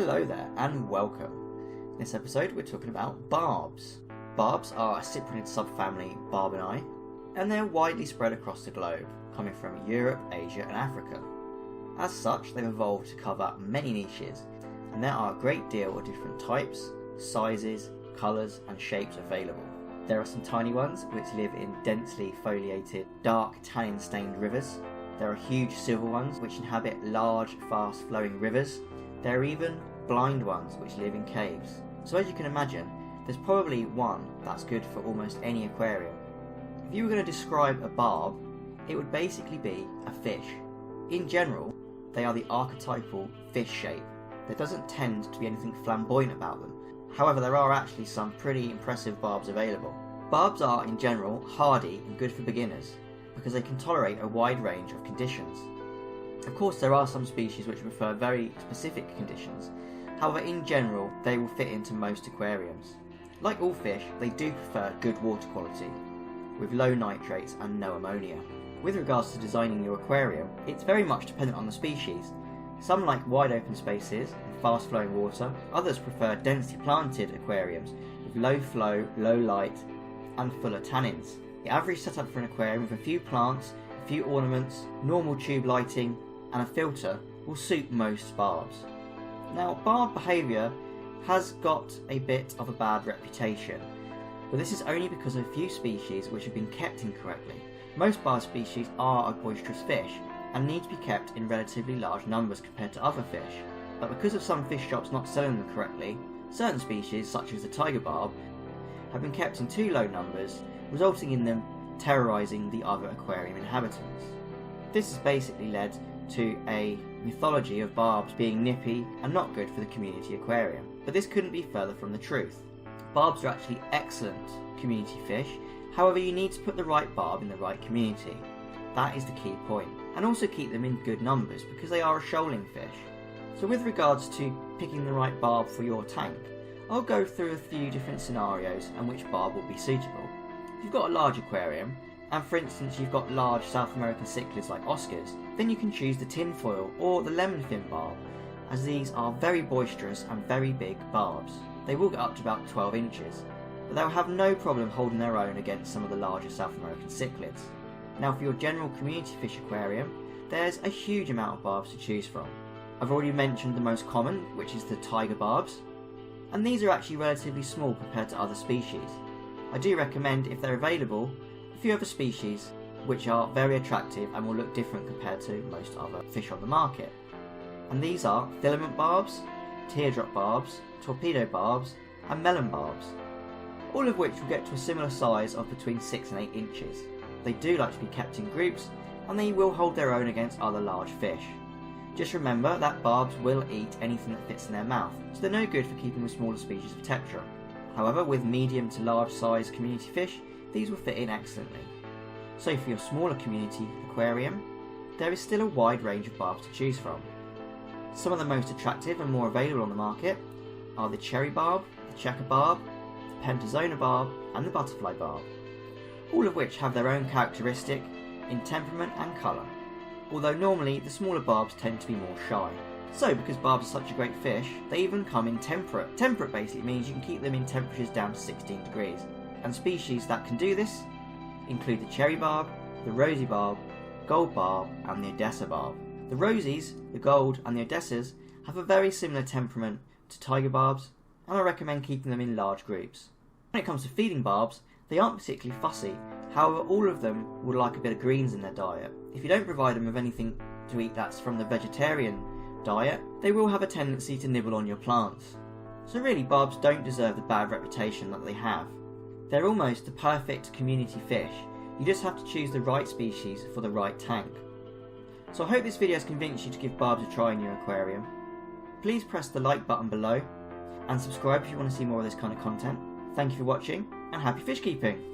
Hello there and welcome. In this episode we're talking about barbs. Barbs are a cyprinid subfamily Barbinae, and they're widely spread across the globe, coming from Europe, Asia and Africa. As such, they've evolved to cover many niches, and there are a great deal of different types, sizes, colours and shapes available. There are some tiny ones which live in densely foliated, dark tannin-stained rivers. There are huge silver ones which inhabit large, fast-flowing rivers. There are even blind ones which live in caves. So as you can imagine, there's probably one that's good for almost any aquarium. If you were going to describe a barb, it would basically be a fish. In general, they are the archetypal fish shape. There doesn't tend to be anything flamboyant about them. However, there are actually some pretty impressive barbs available. Barbs are, in general, hardy and good for beginners, because they can tolerate a wide range of conditions. Of course, there are some species which prefer very specific conditions. However, in general, they will fit into most aquariums. Like all fish, they do prefer good water quality, with low nitrates and no ammonia. With regards to designing your aquarium, it's very much dependent on the species. Some like wide open spaces and fast flowing water, others prefer densely planted aquariums with low flow, low light and fuller tannins. The average setup for an aquarium with a few plants, a few ornaments, normal tube lighting and a filter will suit most barbs. Now, barb behaviour has got a bit of a bad reputation, but this is only because of a few species which have been kept incorrectly. Most barb species are a boisterous fish and need to be kept in relatively large numbers compared to other fish, but because of some fish shops not selling them correctly, certain species, such as the tiger barb, have been kept in too low numbers, resulting in them terrorising the other aquarium inhabitants. This has basically led to a mythology of barbs being nippy and not good for the community aquarium, but this couldn't be further from the truth. Barbs are actually excellent community fish, however you need to put the right barb in the right community. That is the key point, and also keep them in good numbers because they are a shoaling fish. So with regards to picking the right barb for your tank, I'll go through a few different scenarios and which barb will be suitable. If you've got a large aquarium, and for instance you've got large South American cichlids like Oscars, then you can choose the tinfoil or the lemon fin barb, as these are very boisterous and very big barbs. They will get up to about 12 inches, but they'll have no problem holding their own against some of the larger South American cichlids. Now for your general community fish aquarium, there's a huge amount of barbs to choose from. I've already mentioned the most common, which is the tiger barbs, and these are actually relatively small compared to other species. I do recommend, if they're available, a few other species which are very attractive and will look different compared to most other fish on the market. And these are filament barbs, teardrop barbs, torpedo barbs and melon barbs, all of which will get to a similar size of between 6 and 8 inches. They do like to be kept in groups and they will hold their own against other large fish. Just remember that barbs will eat anything that fits in their mouth, so they're no good for keeping with smaller species of tetra. However, with medium to large size community fish, these will fit in excellently. So for your smaller community aquarium, there is still a wide range of barbs to choose from. Some of the most attractive and more available on the market are the cherry barb, the checker barb, the pentazona barb and the butterfly barb, all of which have their own characteristic in temperament and colour, although normally the smaller barbs tend to be more shy. So because barbs are such a great fish, they even come in temperate. Temperate basically means you can keep them in temperatures down to 16 degrees, and species that can do this include the cherry barb, the rosy barb, gold barb and the Odessa barb. The rosies, the gold and the Odessas have a very similar temperament to tiger barbs, and I recommend keeping them in large groups. When it comes to feeding barbs, they aren't particularly fussy, however all of them would like a bit of greens in their diet. If you don't provide them with anything to eat that's from the vegetarian diet, they will have a tendency to nibble on your plants. So really, barbs don't deserve the bad reputation that they have. They're almost the perfect community fish. You just have to choose the right species for the right tank. So I hope this video has convinced you to give barbs a try in your aquarium. Please press the like button below and subscribe if you want to see more of this kind of content. Thank you for watching and happy fish keeping!